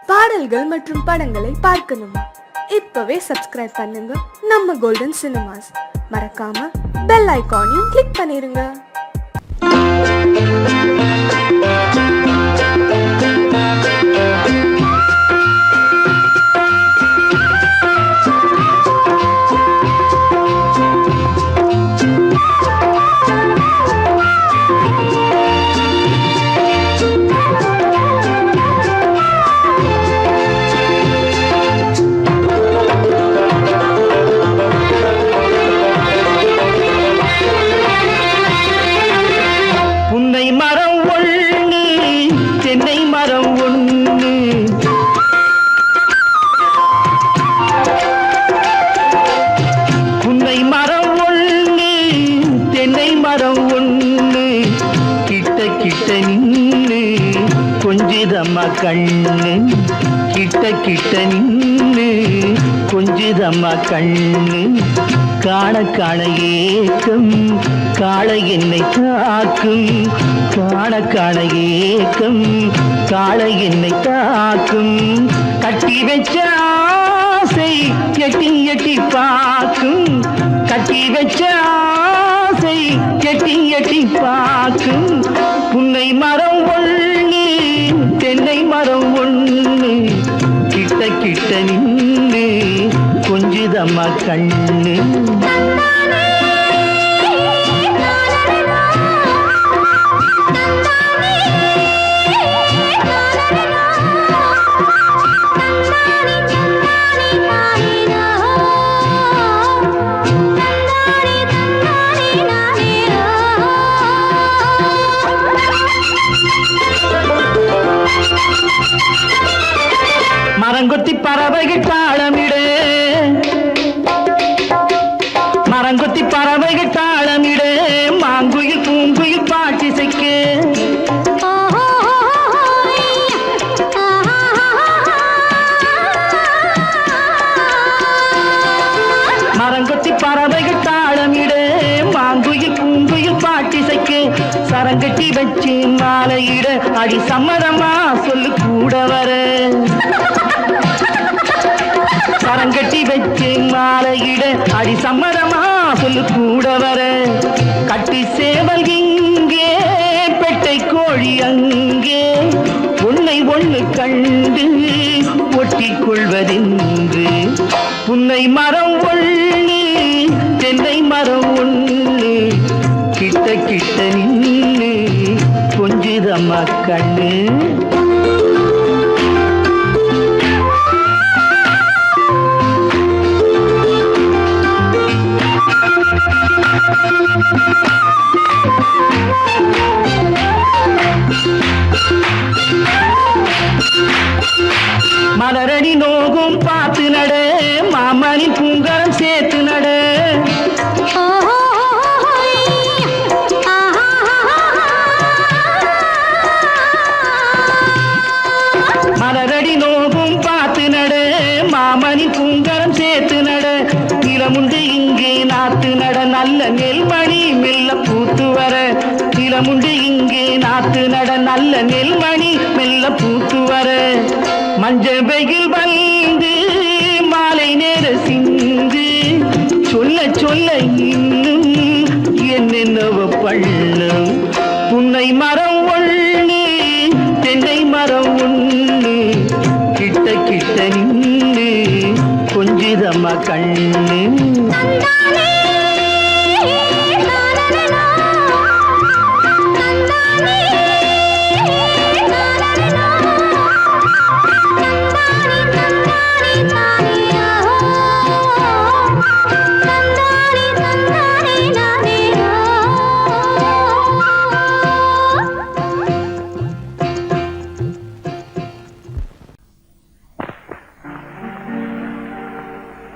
பாடல்கள் மற்றும் படங்களை பார்க்கணுமா? இப்பவே சப்ஸ்கிரைப் பண்ணுங்க நம்ம கோல்டன் சினிமாஸ். மறக்காம பெல் ஐகானையும் கிளிக் பண்ணிருங்க. கண்ணு கிட்ட கிட்ட நின்னு கொஞ்சுதம்மா கண்ணு காண காண ஏக்கம் காளை என்னை தாக்கும் காண காண ஏக்கம் காளை என்னை தாக்கும் கட்டி வச்ச ஆசை எட்டி எட்டி பார்க்கும் கட்டி வச்ச ஆசை எட்டி எட்டி பார்க்கும் புன்னை மரம் ஒண்ணு தென்னை மரம் ஒண்ணு கிட்ட கிட்ட நின்னு கொஞ்சுதம்மா கண்ணு மரங்கொத்தி பறவைகள் தாளமிடு மரங்கொத்தி பறவைகள் தாளமிடு மாங்குயில் பூங்குயில் பாட்டிசைக்கு மரங்கொத்தி பறவைகள் தாளமிடு மாங்குயில் பூங்குயில் பாட்டிசைக்கு சரங்கட்டி வச்சு மாலையிட அடி சம்மதமா சொல்லு கூட வர சரங்கட்டி வச்சு மாலையிட அடி சம்மதமா சொல்லு கூட வர கட்டி சேவல் இங்கே பெட்டை கோழி அங்கே உன்னை ஒண்ணு கண்டு ஒட்டிக் கொள்வதென்று புன்னை மரம் ஒண்ணு தென்னை மரம் ஒண்ணு கிட்ட கிட்ட நின்னு கொஞ்சுதம்மா கண்ணு மலரடி நோகும் பார்த்து நட மாமணி பூங்கரம் சேர்த்து நட மலரடி நோகும் பார்த்து நட மாமணி பூங்கரம் சேர்த்து நட நிலமுண்டு இங்கே நாத்து நட நல்ல நெல்மணி மெல்ல பூத்து வர நிலமுண்டு இங்கே நாத்து நட நல்ல நெல்மணி மெல்ல பூத்து வர மஞ்ச வெயில் வந்து மாலை நேர சிந்து சொல்ல சொல்ல இன்னும் என்னென்னவ பண்ணும் புன்னை மரம் ஒண்ணு தென்னை மரம் ஒண்ணு கிட்ட கிட்ட நின்று கொஞ்சுதம்மா கண்ணு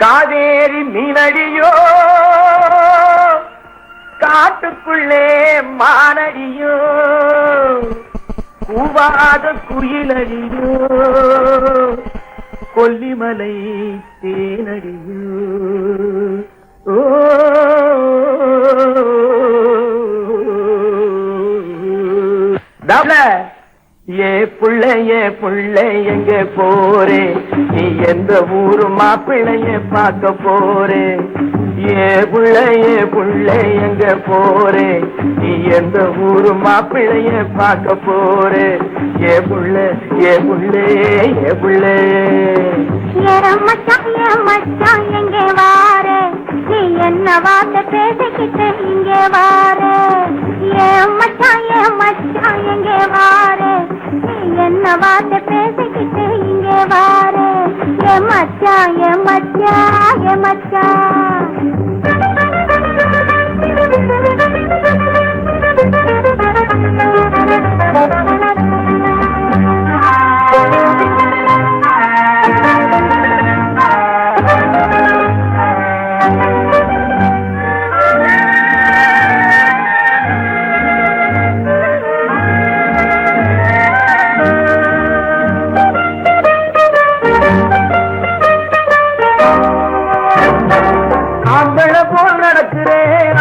காவேரி மீனடியோ காட்டுக்குள்ளே மானடியோ கூவாத குயிலடியோ கொல்லிமலை தேனடியோ ஏ புள்ள எங்க போறே நீ எந்த ஊரு மாப்பிள்ளைய பார்க்க போறே ஏ புள்ள எங்க போறே நீ எந்த ஊரு மாப்பிள்ளைய பார்க்க போறே ஏ புள்ள ஏ புள்ள மச்சான் எங்கே வாரே நீ என்ன வார்த்தை பேசிக்கிட்டு இங்கே வாரே மச்சான் எங்கே வாரே நீ என்ன வார்த்தை பேசிக்கிட்டு இங்கே வாரே மச்சான்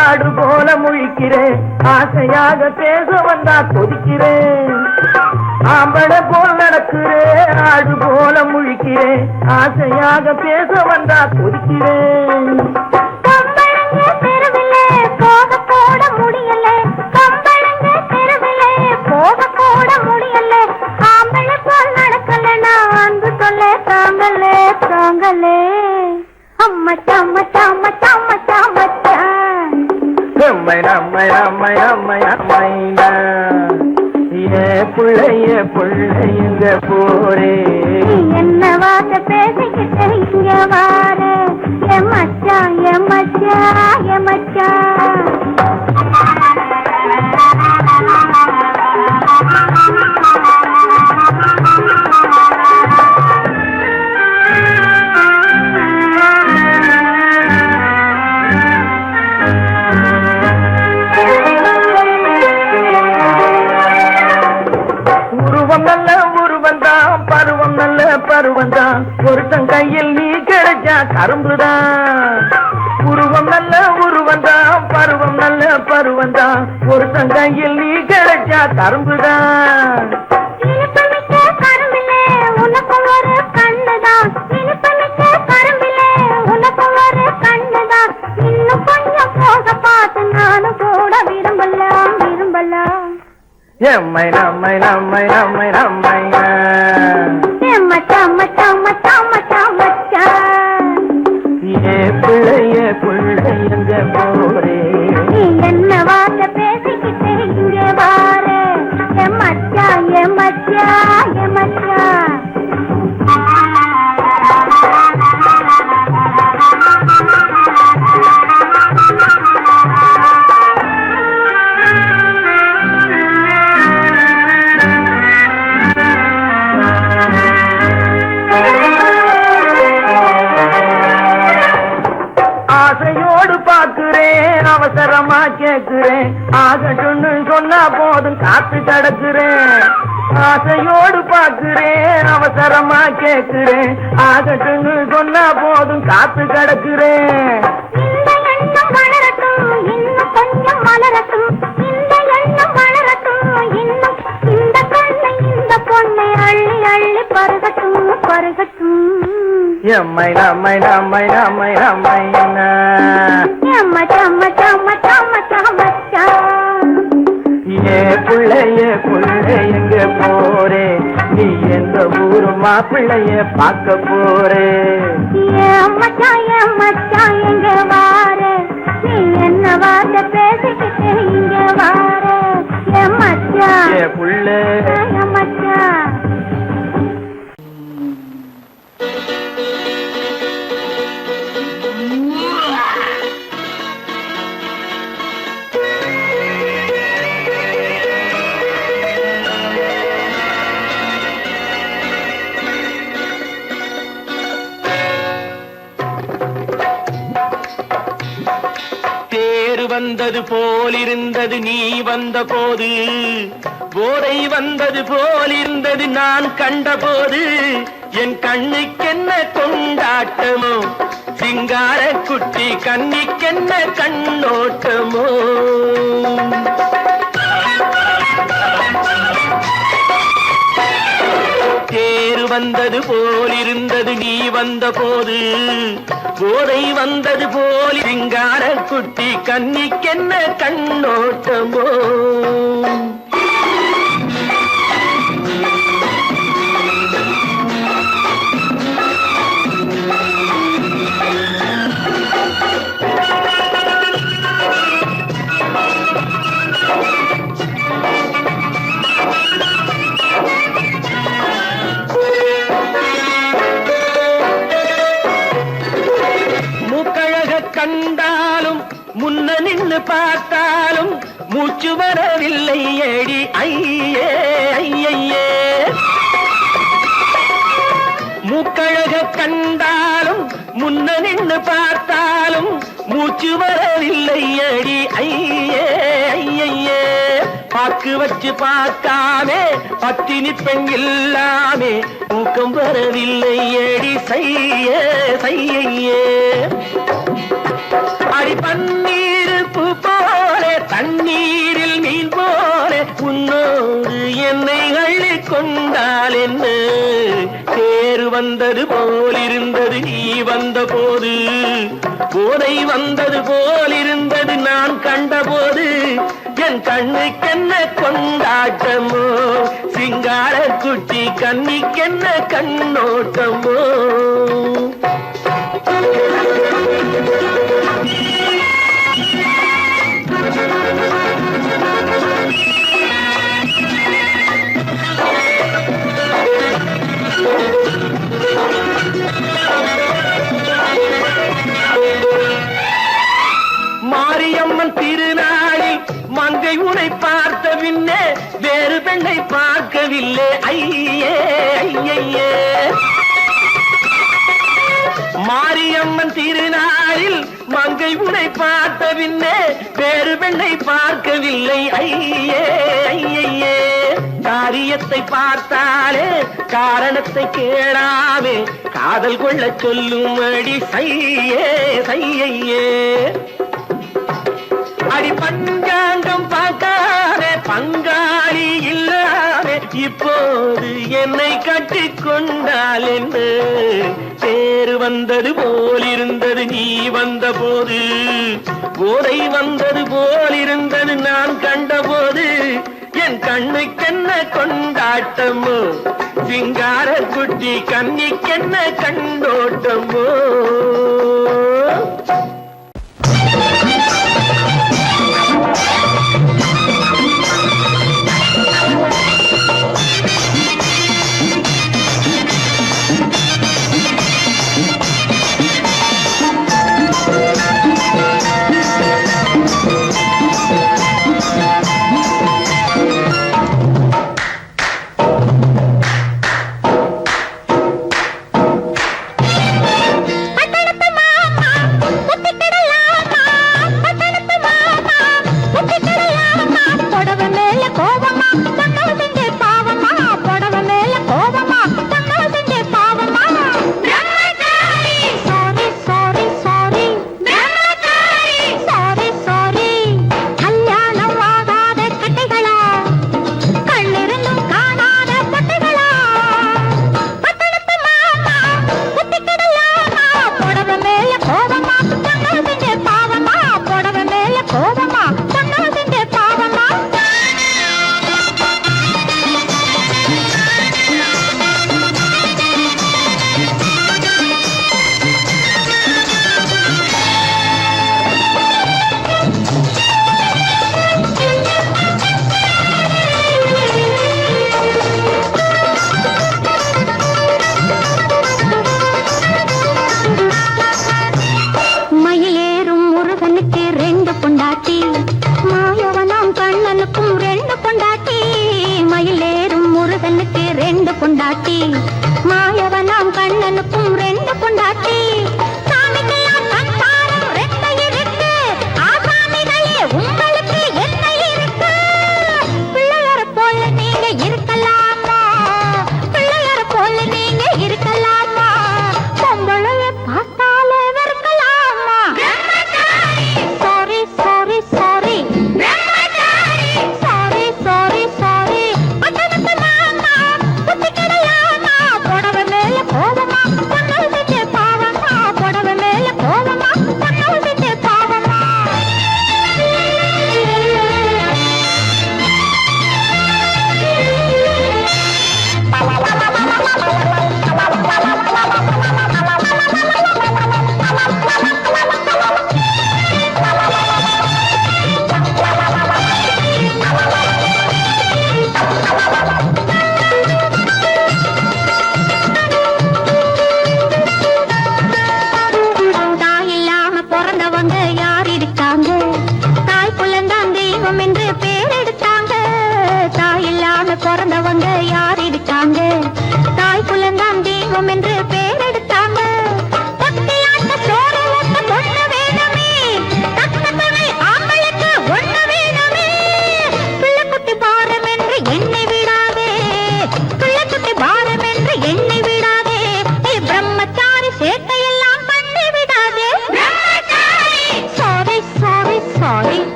ஆடு போல முழிக்கிறேன் ஆசையாக பேச வந்தா கொதிக்கிறேன் ஆம்பளை போல் நடக்கிறேன் ஆடு போல முழிக்கிறேன் ஆசையாக பேச வந்தா கொதிக்கிறேன் புள்ளைங்க போரே என்ன வார்த்தை பேசிக்கிட்டு இங்க வாரே மச்சான் பருவந்தான் ஒருத்தன் கையில் நீ கிடைச்சா கரும்புதான் உருவம் நல்ல உருவந்தான் பருவம் நல்ல பருவந்தான் ஒருத்தன் கையில் நீ கிடைச்சா கரும்புதான் எம்மை நம்மை நம்மை நம்மை நம்மை புள்ளைங்க போரே என்ன வார்த்தை பேசிக்கிட்டு இங்கே வாரே மச்சான் அவசரமா கேட்கிறேன் ஆகட்டும்னு சொன்னா போதும் காத்து கிடக்குறேன் ஆசையோடு பாக்குறேன் அவசரமா கேட்கிறேன் ஆகட்டும்னு சொன்னா போதும் காத்து கிடக்குறேன் எம்மை நம்மை நம்மை நம்மை நம்மை புள்ளைங்க போரே நீ எந்த ஊரு மாப்பிள்ளைய பார்க்க போறே மச்சான் எங்க வாரே நீ என்ன வார்த்தை பேசிக்கிட்டு இங்க வாரே மச்சான் புள்ள மச்சான் வந்தது போலிருந்தது நீ வந்த போது போதை வந்தது போலிருந்தது நான் கண்டபோது என் கண்ணுக்கென்ன கொண்டாட்டமோ சிங்கார குட்டி கண்ணிக்கென்ன கண்ணோட்டமோ வந்தது போலிருந்தது நீ வந்த போது, போதை வந்தது போல் சிங்கார குட்டி கன்னிக்கென்ன கண்ணோட்டமோ. கண்டாலும் முன்ன நின்னு பார்த்தாலும் மூச்சு வரவில்லை ஏடி ஐயே ஐயே. மூக்கழக கண்டாலும் முன்ன நின்னு பார்த்தாலும் மூச்சு வரவில்லை ஏடி ஐயே ஐயே. பாக்கு வச்சு பார்க்காமே பத்தினி பெண் இல்லாமே தூக்கம் வரவில்லை ஏடி செய்யே செய்யே. அடி பன்னீர் பூ போல தண்ணீரில் மீன் போல உன்னோடு என்னை அள்ளி கொண்டால் என்ன. தேர் வந்தது போலிருந்தது நீ வந்த போது, போதை வந்தது போலிருந்தது நான் கண்டபோது. என் கண்ணுக்கென்ன கொண்டாட்டமோ, சிங்கார குட்டி கண்ணிக்கென்ன கண்ணோட்டமோ. மாரியம்மன் திருநாளில் மங்கை உனை பார்த்த பின்னே வேறு பெண்ணை பார்க்கவில்லை ஐயே ஐயே. மாரியம்மன் திருநாளில் மங்கை உனை பார்த்த பின்னே வேறு பெண்ணை பார்க்கவில்லை ஐயே ஐயே. காரியத்தை பார்த்தாலே காரணத்தை கேளாமே காதல் கொள்ள சொல்லும் அடி செய்யே செய்யே. அடி பஞ்சாங்கம் பார்க்காதே பங்காளி இல்லாமே இப்போது என்னை கட்டிக் கொண்டால் என்று. தேர் வந்தது போலிருந்தது நீ வந்த போது, போதை வந்தது போலிருந்தது நான் கண்டபோது. என் கண்ணுக்கென்ன கொண்டாட்டமோ, சிங்கார குட்டி கன்னிக்கென்ன கண்டோட்டமோ. பட்டணத்து மாமா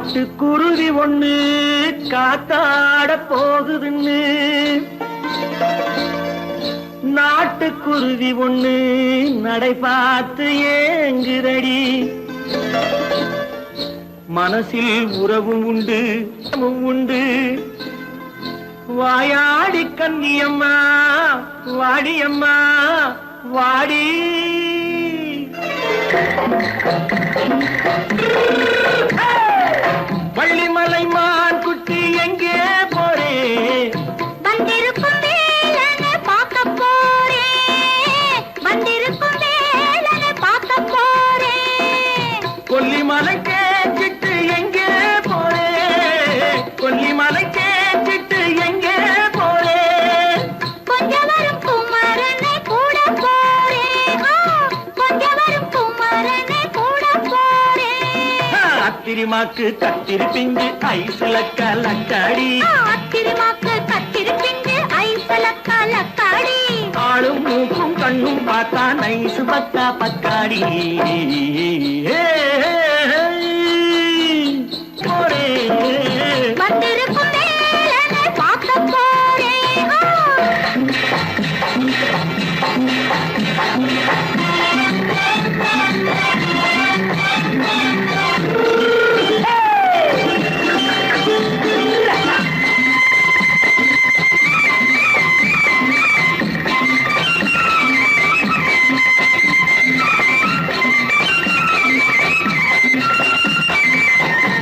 காட்டுக்குருவி ஒண்ணு காத்தாட போகுதுன்னு நாட்டுக்குருவி ஒண்ணு நடை பார்த்து ஏங்குதடி மனசில் உறவும் உண்டு உண்டு வாயாடி கன்னியம்மா வாடியம்மா வாடி வள்ளிமலை மான் குட்டி எங்கே போறே வந்திருக்கும் வேலனை பார்க்க போறேன் வந்திருக்கும் வேலனை பார்க்க போறேன் கொல்லிமலை கேட்டு எங்கே போறே கொல்லிமலை கேட்டு எங்கே போறே கொஞ்சம் வரும் குமரனை கூட போறேன் கொஞ்சம் வரும் குமரனை கூட போறேன் அத்திரிமாக்கு கத்திரி பிஞ்சு ஐசுல கலக்காடி அத்திரிமாக்கு கத்திரி பிஞ்சு ஐசுல கலக்காடி ஆளும் மூக்கும் கண்ணும் பார்த்தா நைசு பக்கா பக்காடி போரே வந்திருக்கும் வேலனை பார்க்க போறேன்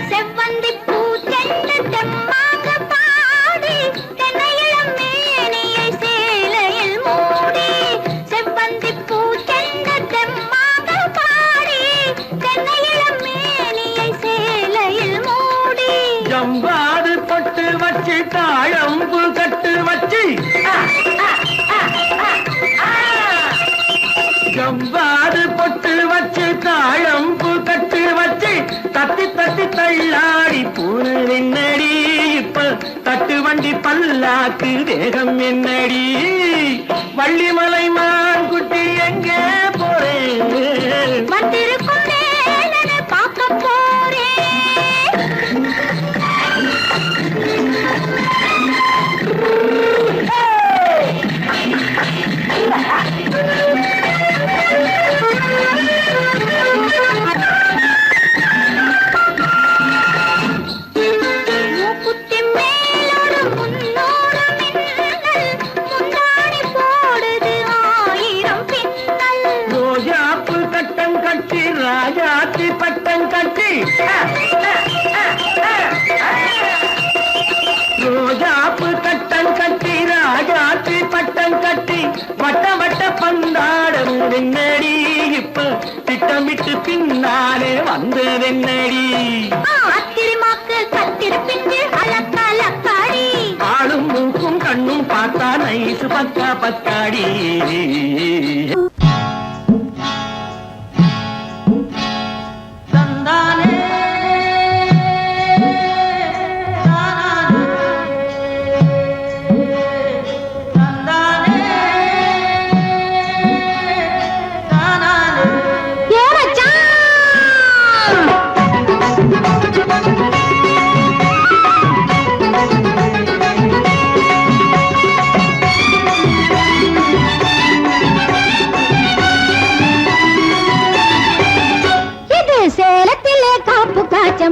செவ்வந்தி பூ தென்று தெம்மாக பாடி தென்னையிளம் மேனியை சேலையில் மூடி செவ்வந்தி பூ தென்று தெம்மாக பாடி தென்னையிளம் மேனியை சேலையில் மூடி ஜம்பாது பொட்டு வச்சு தாழம்பு கட்டு வச்சு ஜம்பாது பொட்டு வச்சு தாழம்பு கட்டு வச்சு தத்தி தத்தி தள்ளாடி பூனு என்னடி இப்ப தட்டு வண்டி பல்லாக்கு வேகம் என்னடி வள்ளிமலை மான் குட்டி எங்கே போறேன் வந்திருக்கும் வேலனை பார்க்க போறேன் மூக்குத்தி மேலோடு முன்னோடு மின்னல் முந்தாணி போடுது ஆயிரம் பின்னல் ரோஜாப்பு கட்டம் கட்டி ராஜாத்தி பட்டம் கட்டி ரோஜாப்பு கட்டம் கட்டி ராஜாத்தி பட்டம் கட்டி வட்ட வட்ட பந்தாடம் என்னடி இப்ப திட்டமிட்டு பின்னாலே வந்ததென்னடி அத்திரிமாக்கு கத்திரி பிஞ்சு அலக்காடி ஆளும் மூக்கும் கண்ணும் பார்த்தா நைசு பக்கா பக்காடி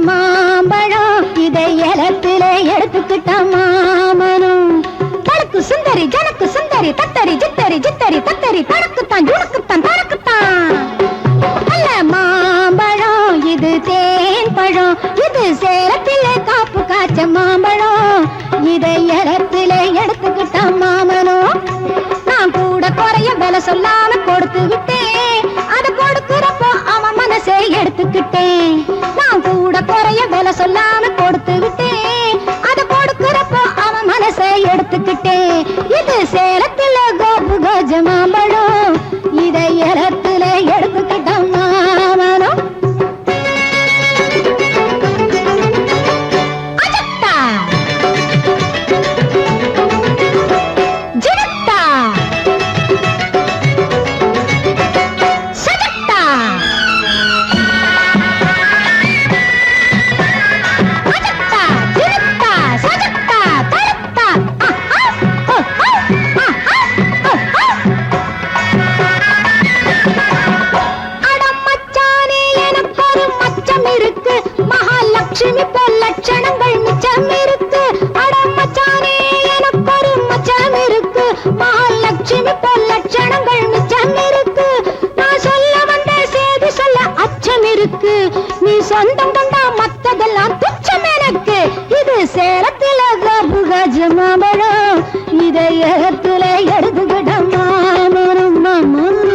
மாம்பழம் இதை இலத்திலே எடுத்துக்கிட்ட மாமனும் தனக்கு சுந்தரி ஜனக்கு சுந்தரி தத்தரி ஜித்தரி ஜித்தரி தத்தரி தனக்குத்தான் ஜுனக்குத்தான் தனக்குத்தான் நல்ல மாம்பழம் இது தேன் பழம் இது சேலத்திலே காப்பு காய்ச்ச மாம்பழம் இதை இலத்திலே எடுத்துக்கிட்ட மாமனும் நான் கூட குறைய விலை சொல்லாம கொடுத்து விட்டேன் அதை கொடுக்கிறப்போ அவன் மனசை எடுத்துக்கிட்டேன் நான் கூட குறைய விலை சொல்லாம கொடுத்து விட்டேன் அதை கொடுக்கிறப்போ அவன் மனசை எடுத்துக்கிட்டேன் இது சேலத்துல கோபு கஜ மாம்பழம் இதை இடத்துல எடுத்துக்கிட்ட மாமனும் அஜத்தா ஜினத்தா சஜத்தா காய்ச்ச மாம்பழம் இதை இடத்துல எடுத்துக்கிட்ட மாமனும் மாமனும்.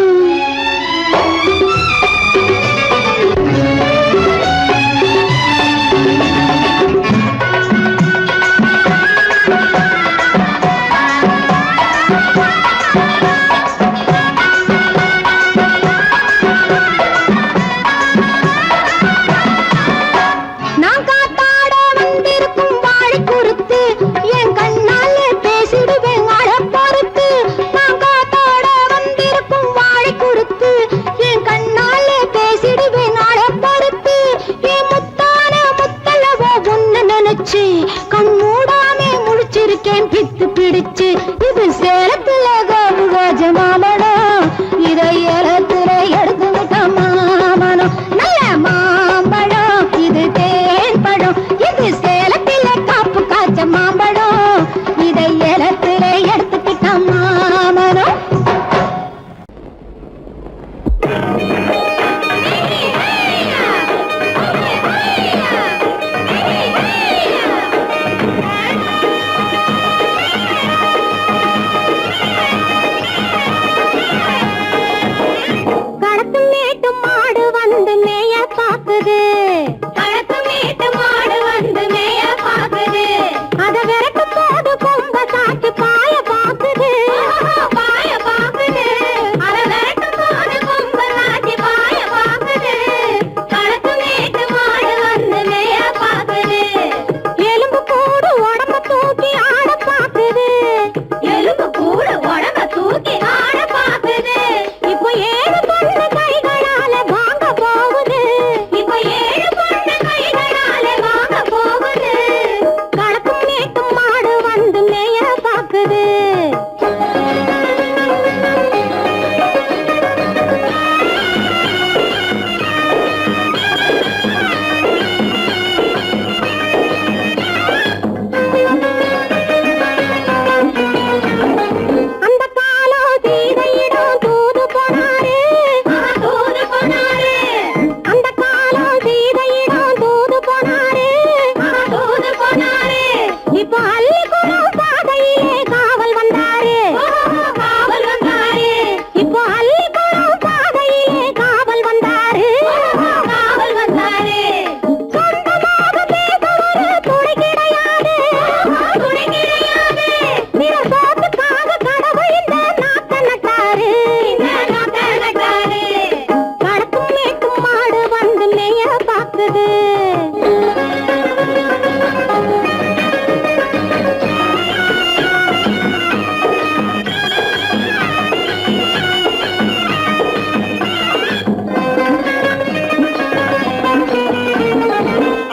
கண் மூடாமே முழிச்சிருக்கேன் பித்து பிடிச்சு இது சேலத்துல காஜ மாம்பழம் இதை ஏலத்துல எடுத்துக்கிட்ட மாமனம் நல்ல மாம்பழம் இது தேன் பழம் இது சேலத்துல காப்பு காய்ச்ச மாம்பழம் இதை ஏலத்துல எடுத்துக்கிட்ட மாமனம்.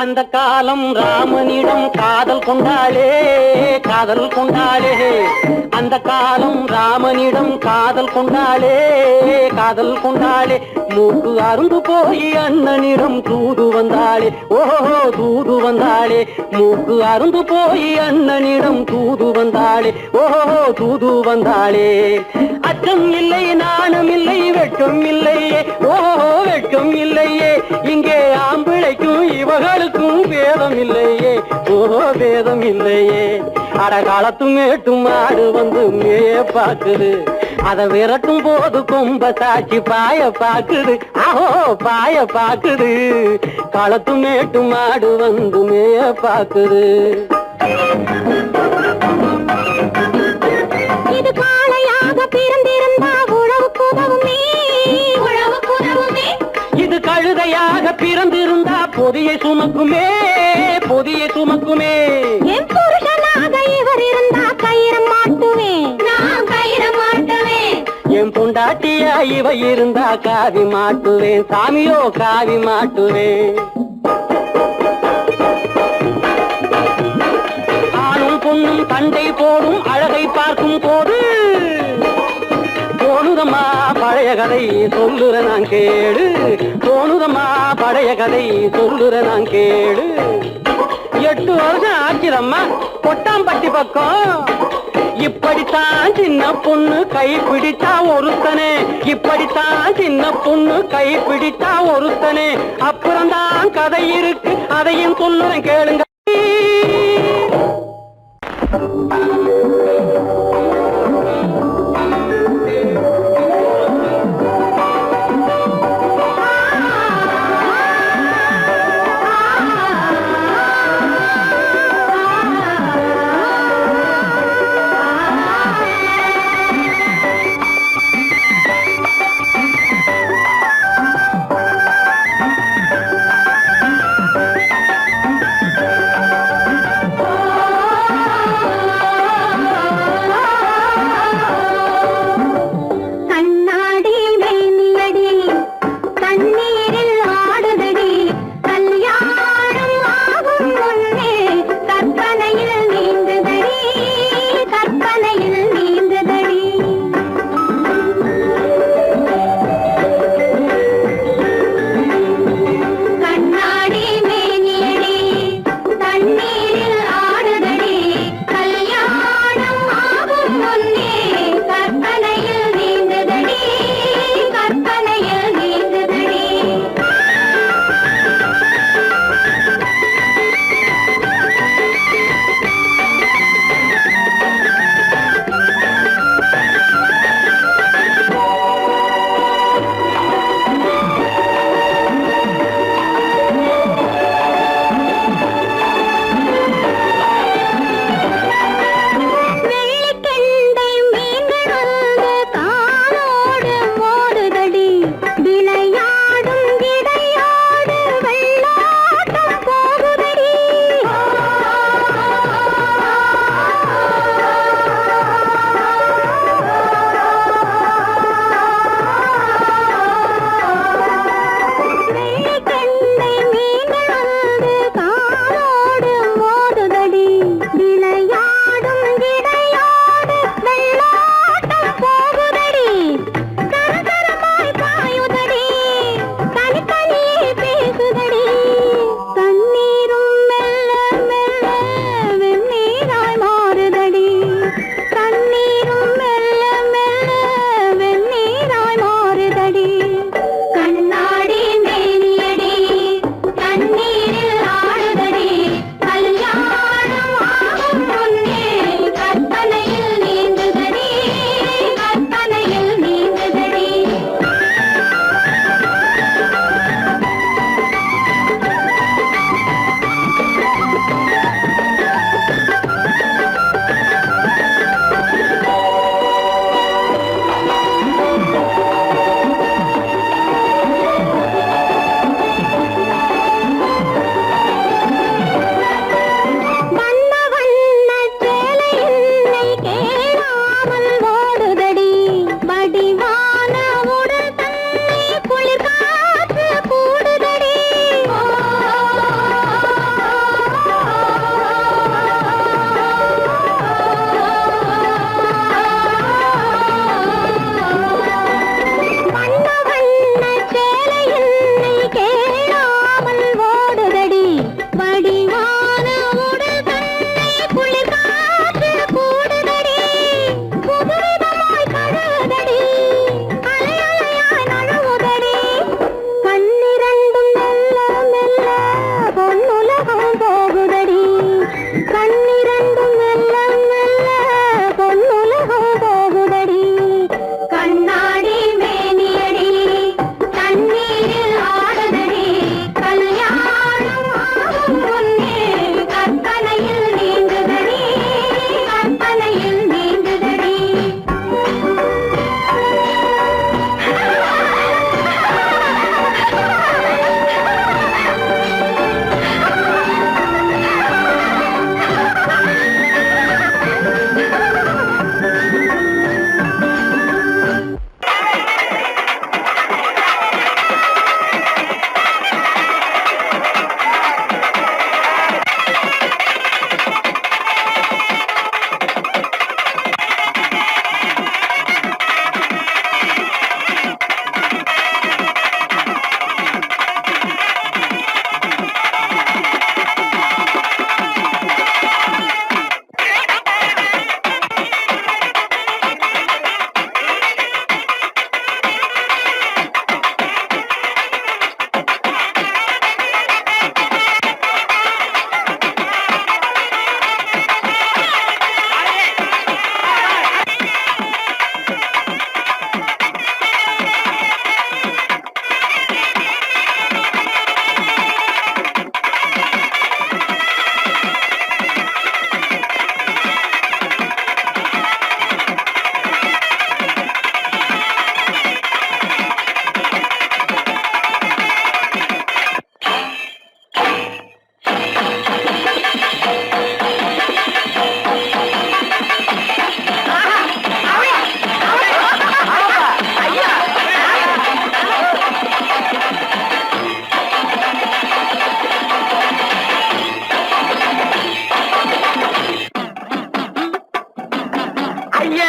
அந்த காலம் ராமனிடம் காதல் கொண்டாளே காதல் கொண்டாளே அந்த காலம் ராமனிடம் காதல் கொண்டாளே காதல் கொண்டாளே மூக்கு அருந்து போய் அண்ணனிடம் தூது வந்தாளே ஓஹோ தூது வந்தாளே மூக்கு அருந்து போய் அண்ணனிடம் தூது வந்தாளே ஓஹோ தூது வந்தாளே அச்சம் இல்லை நாணம் இல்லை வெட்கம் இல்லையே ஓஹோ வெட்கம் இல்லையே இங்கே ஆம்பிளைக்கும் இவர்களுக்கும் வேதம் இல்லையே ஓஹோ வேதம் இல்லையே அடகாலத்தும் மேட்டும் மாடு வந்து மேய பாக்குது அத விரட்டும் போது கொம்ப சாட்சி பாய பாக்குது ஆஹோ பாய பாக்குது களத்து மேட்டு மாடு வந்து மேய பாக்குது. இது காளையாக பிறந்திருந்தா உழவுக்கு உதவுமே உழவுக்கு உதவுமே இது கழுதையாக பிறந்திருந்தா பொதியை சுமக்குமே பொதியை சுமக்குமே என் புருஷனாக இவர் இருந்தா கயிறம் மாட்டுவேன் நான் கயிறம் மாட்டுவேன் என் பொண்டாட்டியா இவ இருந்தா காவி மாட்டுவேன் சாமியோ காவி மாட்டுவேன். ஆணும் பொண்ணும் சண்டை போடும் அழகை பார்க்கும் போது தோணுதம்மா பழைய கதை சொல்லுற நான் கேளு தோணுதம்மா பழைய கதை சொல்லுற நான் கேளு. 8 வருஷம் ஆச்சுதம்மா கொட்டாம்பட்டி பக்கம் இப்படித்தான் சின்ன பொண்ணு கை பிடித்தா ஒருத்தனே இப்படித்தான் சின்ன பொண்ணு கை பிடித்தா ஒருத்தனே அப்புறம்தான் கதை இருக்கு அதையும் சொல்லுறேன் கேளுங்க.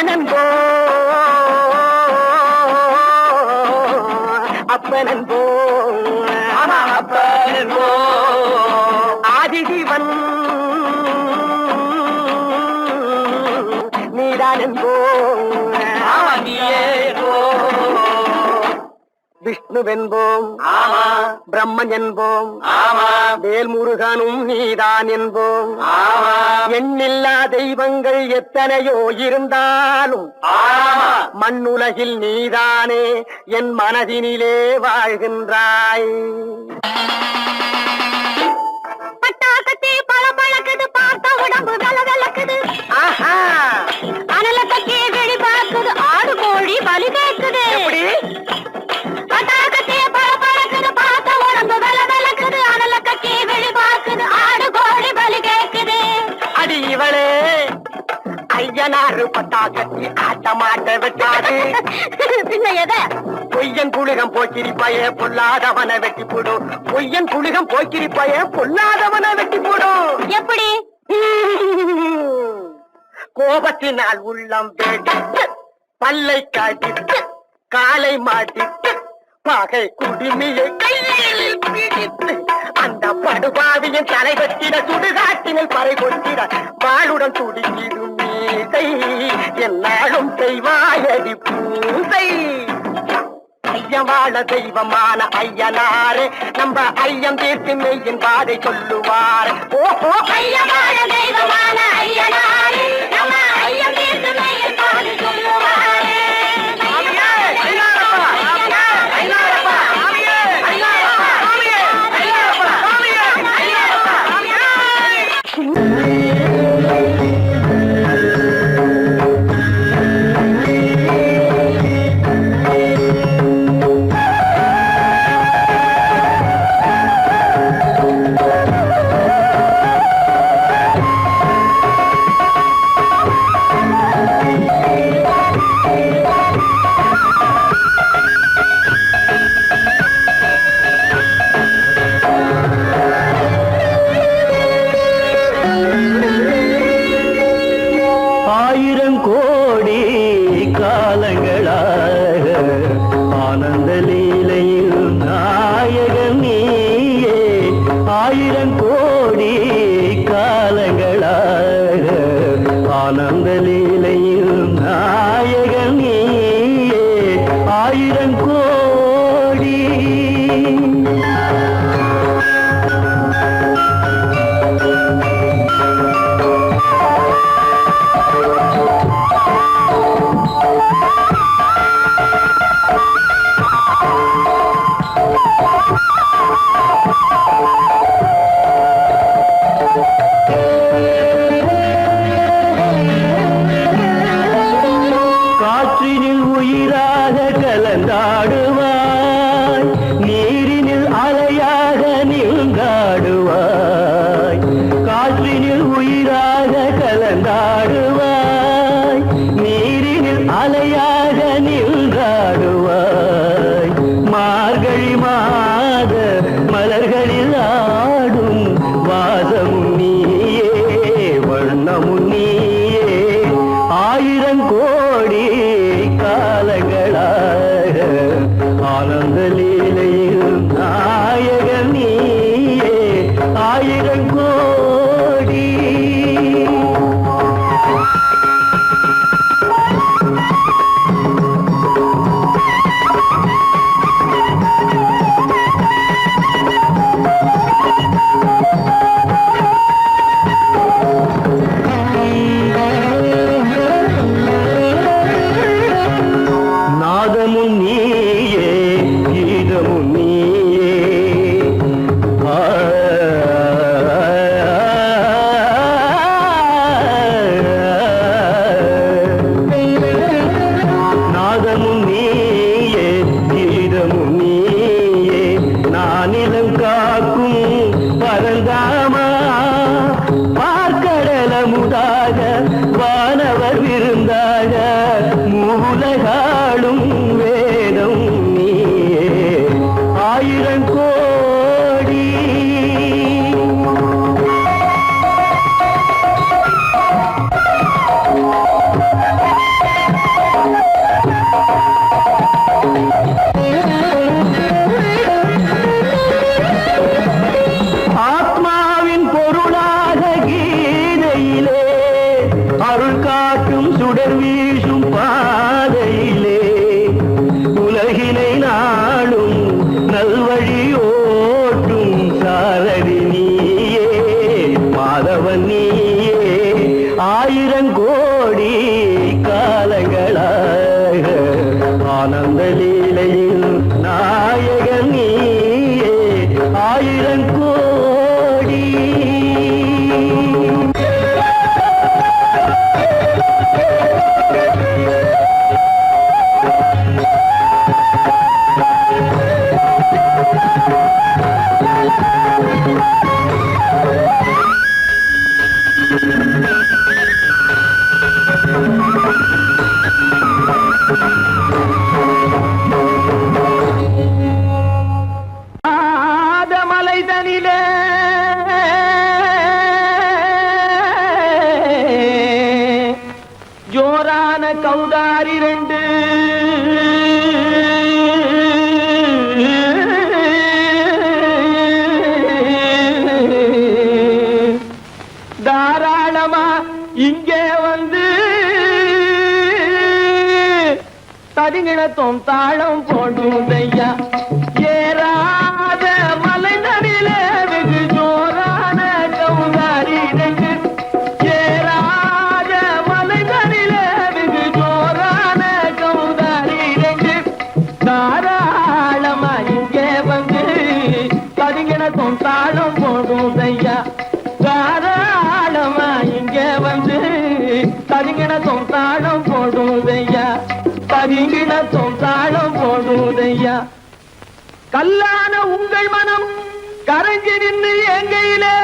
ஐயனன்போ அப்பனன்போ அப்பனன்போ ஆதிசிவன் நீதானன்போ விஷ்ணுவென்போம் ஆமா பிரம்மன் என்போம் ஆமா வேல்முருகனும் நீதான் என்போம் ஆமா எண்ணில்லா தெய்வங்கள் எத்தனையோ இருந்தாலும் ஆமா மண்ணுலகில் நீதானே என் மனதினிலே வாழ்கின்றாய். பட்டாக்கத்தி பல பழக்குது பார்த்த உடம்பு வெல வெலக்குது ஆஹா அனல கத்தி வெளி பார்க்குது ஆடு கோழி பலி கேட்குது எப்படி பட்டாக்கத்தி பல பழக்குது பார்த்த உடம்பு வெல வெலக்குது அனல கத்தி வெளி பார்க்குது ஆடு கோழி பலி கேட்குது. அடி இவளே ஐயனாறு பட்டாக்கத்தி ஆட்ட மாட்ட வெட்டாது பின்ன எதை பொய்யன் புலிகம் போக்கிரிப்பாயே பொல்லாதவனை வெட்டி போடும் பொய்யன் புலிகம் போக்கிரிப்பாயே பொல்லாதவனை வெட்டி போடும். எப்படி கோபத்தினால் உள்ளம் வெடித்து பல்லை காட்டித்து காலை மாட்டித்து பகை குடிமையை கையில் பிடித்து அந்த படுபாவியின் தலை வெட்டிட சுடுகாட்டினில் பறை கொட்டிட வாளுடன் துடிக்கிடும் மீசை என்னாலும் செய்வாயடி பூசை. ஐயவாழ தெய்வமான ஐயனாரே நம்ம ஐயம் தீர்த்து மெய்யின் பாதை சொல்லுவார். ஓஹோ ஐயவாழ தெய்வமான ஐயனாரே நம்ம ஐயம் தீர்த்து மெய்யின் பாதை சொல்லுவாரே. ஆயிரங்கோடி காலங்களாக ஆனந்த லீலையில் நாயகன் நீயே ஆயிரங்கோடி. மலைதனிலே ஜோரான கௌதாரி ரெண்டு தாராளமா இங்கே வந்து தடிங்கிணத்தும் தாளம் போடுதையா. ஏறாத மலை நடிலே வெகு ஜோரான கௌதாரி ரெண்டு. ஏறாத மலை நடிலே வெகு ஜோரான கௌதாரி ரெண்டு. தாராளமா இங்கே வந்து தடிங்கிணத்தும் தாளம் போடுதையா. தாராளமா இங்கே வந்து தடிங்கிணத்தும் தாளம் போடுதையா. தடிங்கிணத்தும் தாளம் போடுதையா. கல்லான உங்கள் மனம் கரைஞ்சி நின்று எங்கையிலே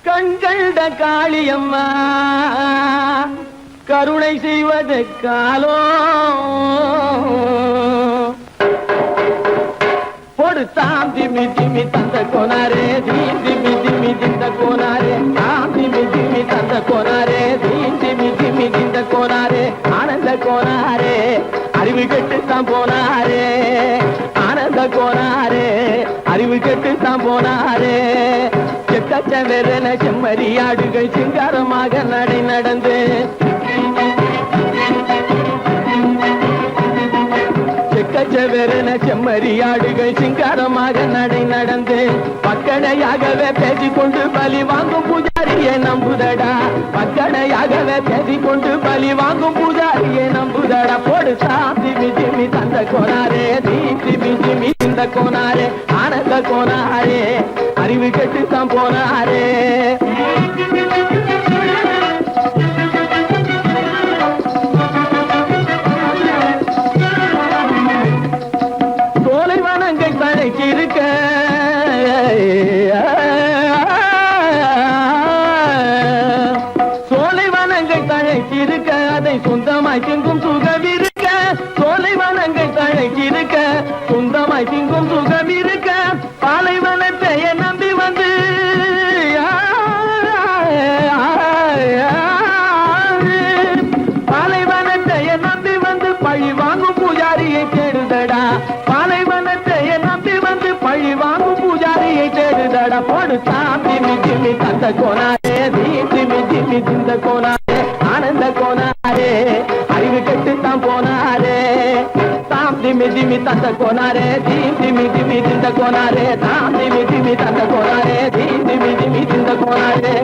கண்கண்ட காளியம்மா கருணை செய்வது காலோ. பொடுத்தாம் திமி திமி தந்த கோனாரே தீம் திமி திமி திந்த கோனாரே தாம் திமி திமி தந்த கோனாரே தீம் திமி திமி திந்த கோனாரே ஆனந்த கோனாரே அறிவு கெட்டுத்தான் போனாரே. ஆனந்த கோனாரே அறிவு கெட்டுத்தான் போனாரே. செக்கச்சவென செம்மறியாடுகள் சிங்காரமாக நடை நடந்து செக்கச்சவென செம்மறியாடுகள் சிங்காரமாக நடை நடந்து பக்கடையாகவே பேசிக்கொண்டு பலி வாங்கும் பூஜாரியை நம்புதடா. பக்கடையாகவே பேசிக்கொண்டு பலி வாங்கும் பூஜாரியை நம்புதடா. போடுதா திமி திமி தந்த கோனாரே தீம் திமி திமி இந்த கோனாரே ஆனந்த கோனாரே அறிவு கெட்டுத்தான் போனாரே. சோலைவனங்கள் தழைச்சிருக்க சோலைவனங்கள் தழைச்சிருக்க அதை சொந்தமாய் திங்கும் சுகம் இருக்க. சோலைவனங்கள் தழைச்சிருக்க சொந்தமாய் திங்கும் சுகம் இருக்க. பாலைவனத்தை நம்பி வந்து பாலைவனத்தை நம்பி வந்து பழி வாங்கும் பூஜாரியை தேடுதடா. பாலைவனத்தை நம்பி வந்து பழி வாங்கும் பூஜாரியை தேடுதடா. போடுதா திமி திமி தந்த கோனாரே தீம் திமி திமி திந்த கோனாரே ஆனந்த கோனாரே அறிவு கெட்டுத்தான் போனாரே. தாம் திமி திமி தந்த கோனாரே தீம் திமி திமி திந்த கோனாரே தாம் திமி திமி தந்த கோனாரே தீம் திமி திமி திந்த கோனாரே